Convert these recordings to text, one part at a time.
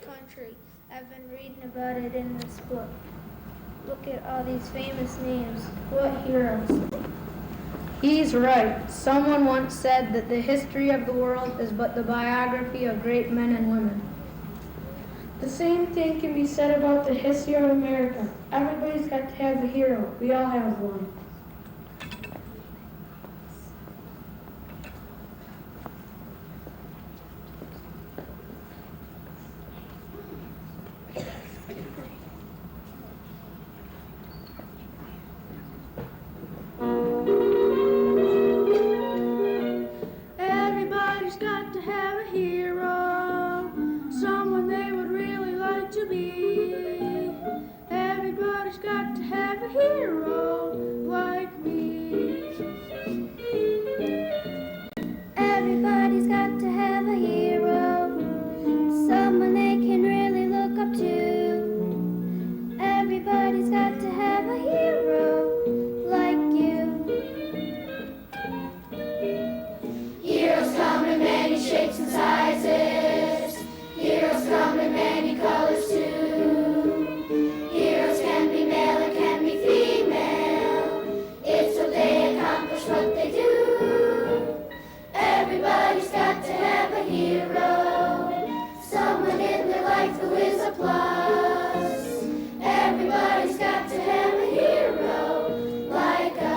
country. I've been reading about it in this book. Look at all these famous names. What heroes? He's right. Someone once said that the history of the world is but the biography of great men and women. The same thing can be said about the history of America. Everybody's got to have a hero. We all have one. Everybody's got to have a hero, someone they would really like to be. Everybody's got to have a hero like me. Everybody's got to have a hero, someone they can really look up to. Everybody's got to have a hero like you. Heroes come in many shapes and sizes. Heroes come in many colors too. Heroes can be male and can be female. It's what they accomplish, what they do. Everybody's got to have a hero, someone in their life who is a plus. Everybody's got to have a hero like us.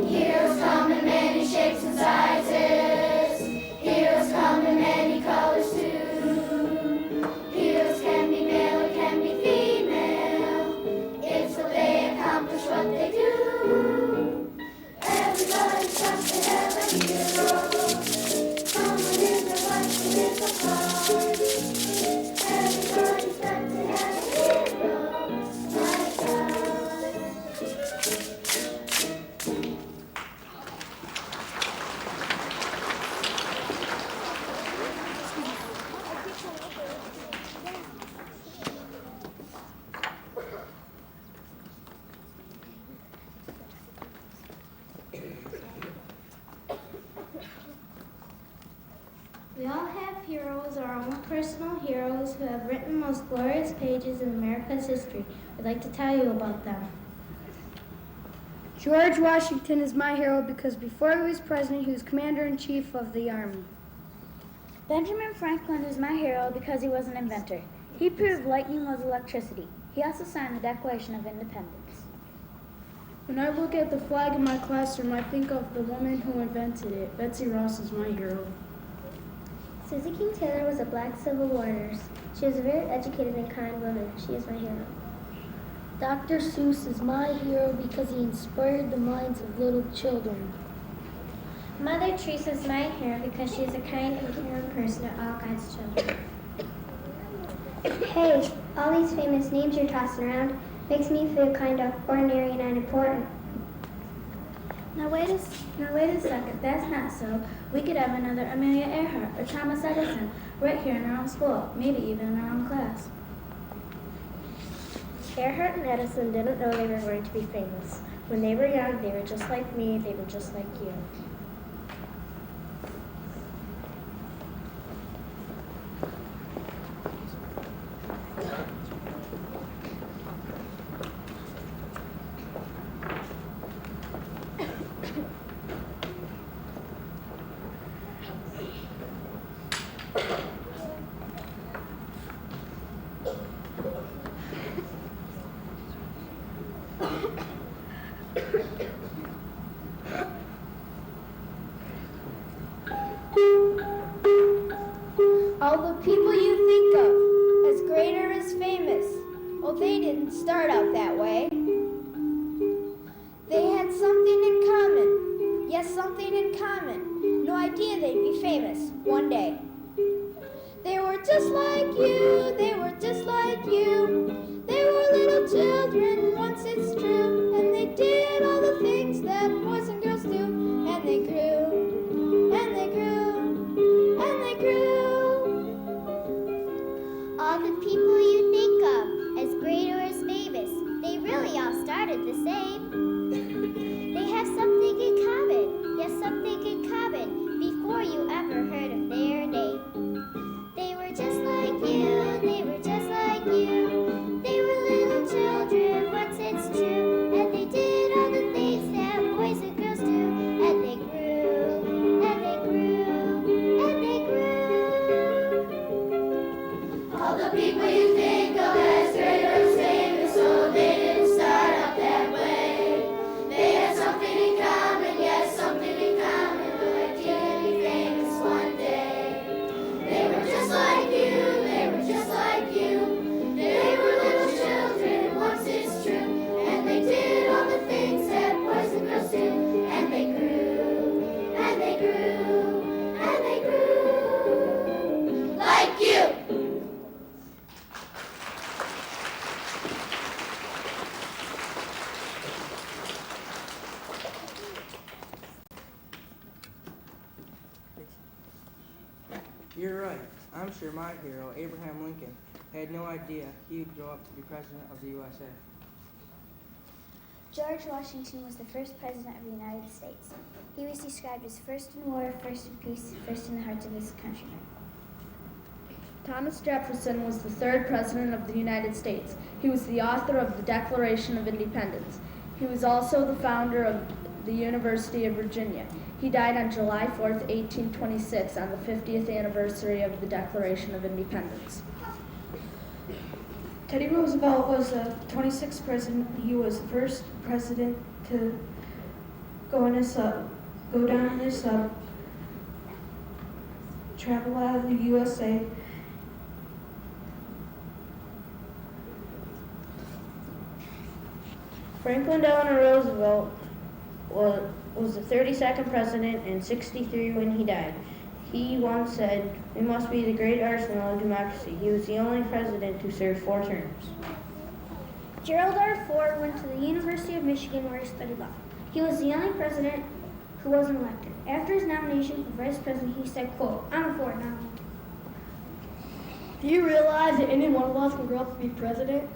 Heroes come in many shapes and sizes. Heroes come in many colors too. Heroes can be male or can be female. It's what they accomplish, what they do. Everybody's got to have a hero, someone in their life who is a plus. Everybody's got to have a hero like us. We all have heroes, our own personal heroes, who have written the most glorious pages in America's history. We'd like to tell you about them. George Washington is my hero because before he was president, he was commander-in-chief of the army. Benjamin Franklin is my hero because he was an inventor. He proved lightning was electricity. He also signed the Declaration of Independence. When I look at the flag in my classroom, I think of the woman who invented it. Betsy Ross is my hero. Susie King Taylor was a black Civil War nurse. She was a very educated and kind woman. She is my hero. Dr. Seuss is my hero because he inspired the minds of little children. Mother Teresa is my hero because she is a kind and caring person to all God's children. Hey, all these famous names you're tossing around makes me feel kind of ordinary and unimportant. Now wait a second, that's not so. We could have another Amelia Earhart or Thomas Edison right here in our own school, maybe even in our own class. Earhart and Edison didn't know they were going to be famous. When they were young, they were just like me, they were just like you. All the people you think of as great or as famous, well, they didn't start out that way. They had something in common. Yes, something in common. No idea they'd be famous one day. once it's true. And they did all the things that boys and girls do. And they grew, and they grew, and they grew. All the people you think of as great or as famous, they really all started the same. They have something in common, yes, something in common, before you ever heard of their name. They were just like you, they were just like you. They were little children, once it's true. And they did all the things that boys and girls do. And they grew, and they grew, and they grew. All the people you think of as great or famous, oh, they didn't start out that way. They had something in common, yes, something in common, though they didn't be famous one day. They were just like you, they were just like you. They were little children, once it's true. And they did all the things that boys and girls do. And they grew, and they grew, and they grew. Like you! You're right. I'm sure my hero, Abraham Lincoln, had no idea he would grow up to be President of the USA. George Washington was the first president of the United States. He was described as first in war, first in peace, first in the hearts of his countrymen. Thomas Jefferson was the third president of the United States. He was the author of the Declaration of Independence. He was also the founder of the University of Virginia. He died on July 4th, 1826, on the 50th anniversary of the Declaration of Independence. Teddy Roosevelt was the 26th president. He was the first president to go down in a sub, travel out of the USA. Franklin Delano Roosevelt was the 32nd president and 63 when he died. He once said, "We must be the great arsenal of democracy." He was the only president to serve 4 terms. Gerald R. Ford went to the University of Michigan where he studied law. He was the only president who wasn't elected. After his nomination for vice president, he said, quote, "I'm a Ford now." Do you realize that any one of us can grow up to be president?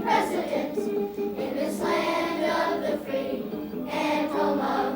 President in this land of the free and home of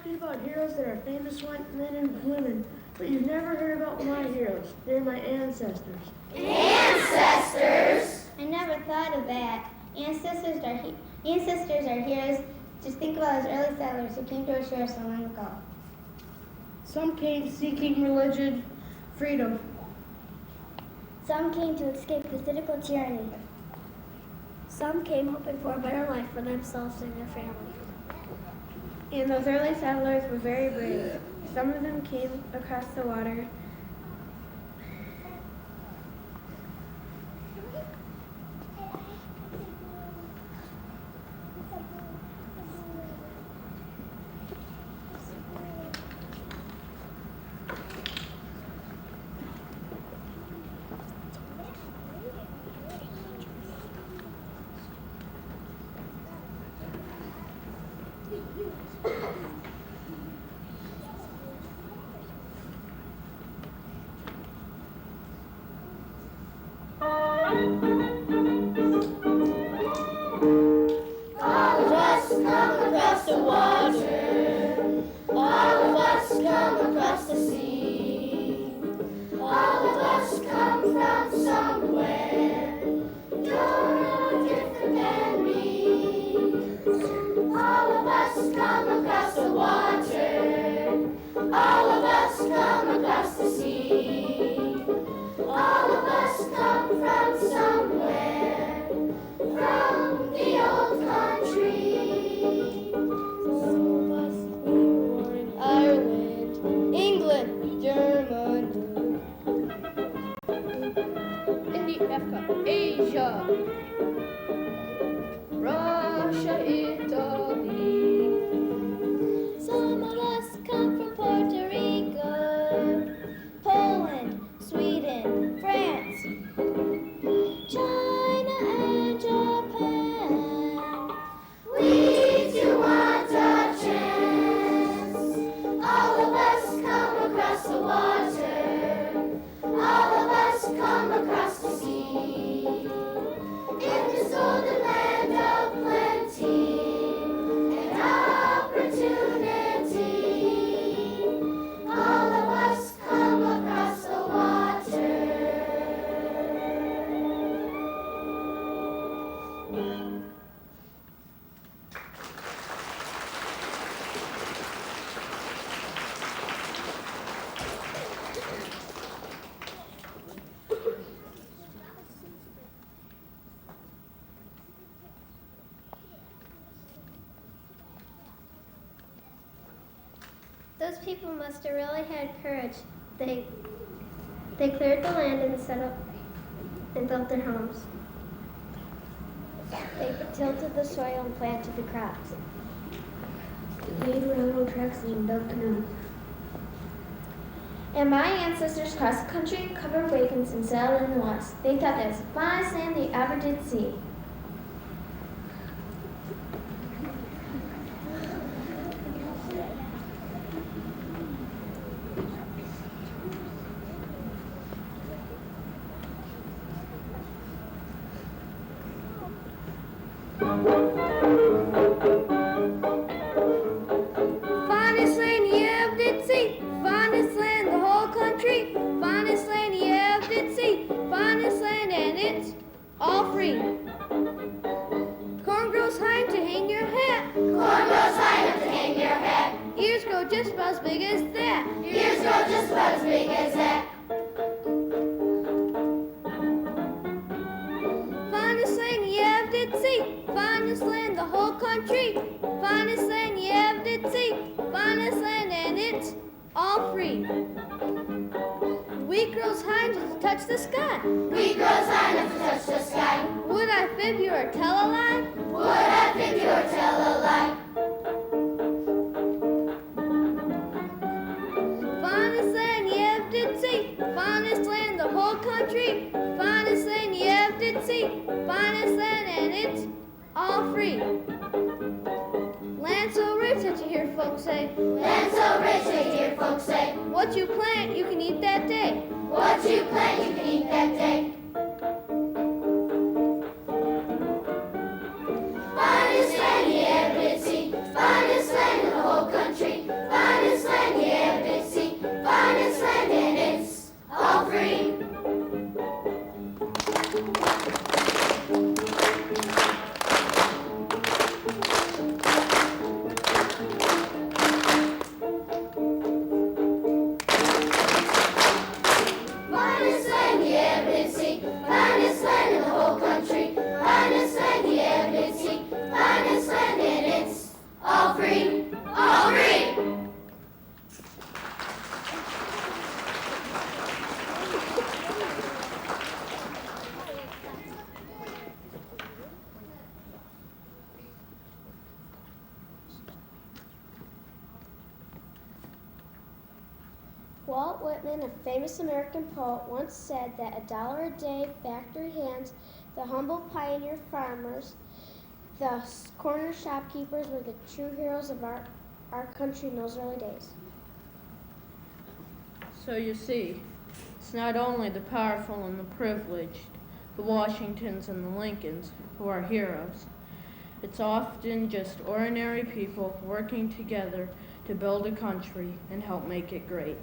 talking about heroes that are famous men and women, but you've never heard about my heroes. They're my ancestors. Ancestors! I never thought of that. Ancestors are heroes. Just think about those early settlers who came to our shore so long ago. Some came seeking religion, freedom. Some came to escape political tyranny. Some came hoping for a better life for themselves and their family. And those early settlers were very brave. Some of them came across the water. All of us come across the water. All of us come across the sea. All of us come from somewhere. You're no different than me. All of us come across the water. All of us come across the sea. All of us come from somewhere. From the old country. Some of us were born in Ireland, England, Germany, India, Africa, Asia, Russia, Italy. Some of us come from Puerto Rico, Poland, Sweden, France, China, and Japan. We do want a chance. All of us come across the water. All of us come across the sea. In this golden land of plenty and opportunity. All of us come across the water. Those people must have really had courage. They cleared the land and set up and built their homes. They tilted the soil and planted the crops. They made railroad tracks and built canals. And my ancestors crossed the country, covered wagons, and sailed in the west. They thought that was the finest land they ever did see. Finest land you ever did see. Finest land the whole country. Finest land you ever did see. Finest land and it's all free. Corn grows high to hang your hat. Corn grows high enough to hang your hat. Ears grow just about as big as that. Ears grow just about as big as that. Finest land you ever did see. Finest land the whole country. Finest land you ever did see. Finest land and it's all free. Wheat grows high enough to touch the sky. Wheat grows high enough to touch the sky. Would I fib you or tell a lie? Would I fib you or tell a lie? Finest land you ever did see. Finest land the whole country. Finest land you ever did see. Finest land and it's all free. Land so rich that you hear folks say. Land so rich that you hear folks say. What you plant, you can eat that day. What you plant, you can eat that day. Finest land you ever did see. Finest land in the whole country. Walt Whitman, a famous American poet, once said that $1 a day, factory hands, the humble pioneer farmers, the corner shopkeepers were the true heroes of our country in those early days. So you see, it's not only the powerful and the privileged, the Washingtons and the Lincolns, who are heroes. It's often just ordinary people working together to build a country and help make it great.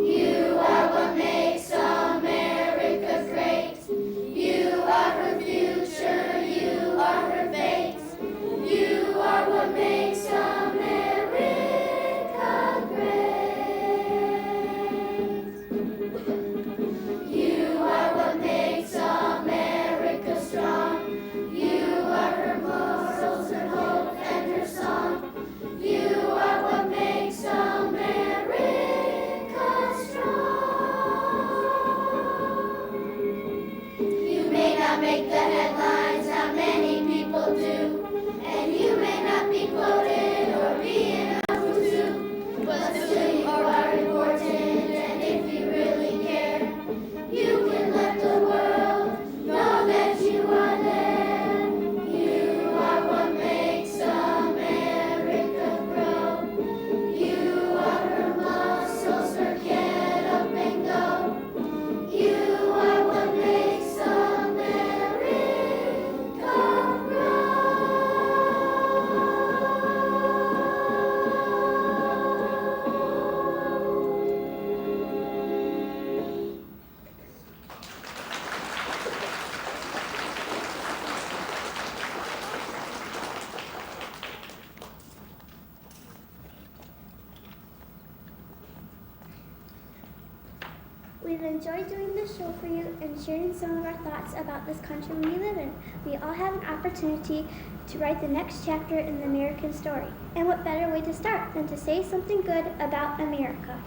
You are what makes America great. You are her future, you are her fate. You are what makes America great. You are what makes America strong. You are her morals, her hope, and her song. You are what makes America strong. You may not make the headlines, not many people do, and you may not be quoted or be in a who's who, but still you are important, and if you really care, you can let the world know that you are there. You are what makes America grow. You are her muscles, her get up and go. You are what makes America grow. We've enjoyed doing this show for you and sharing some of our thoughts about this country we live in. We all have an opportunity to write the next chapter in the American story. And what better way to start than to say something good about America?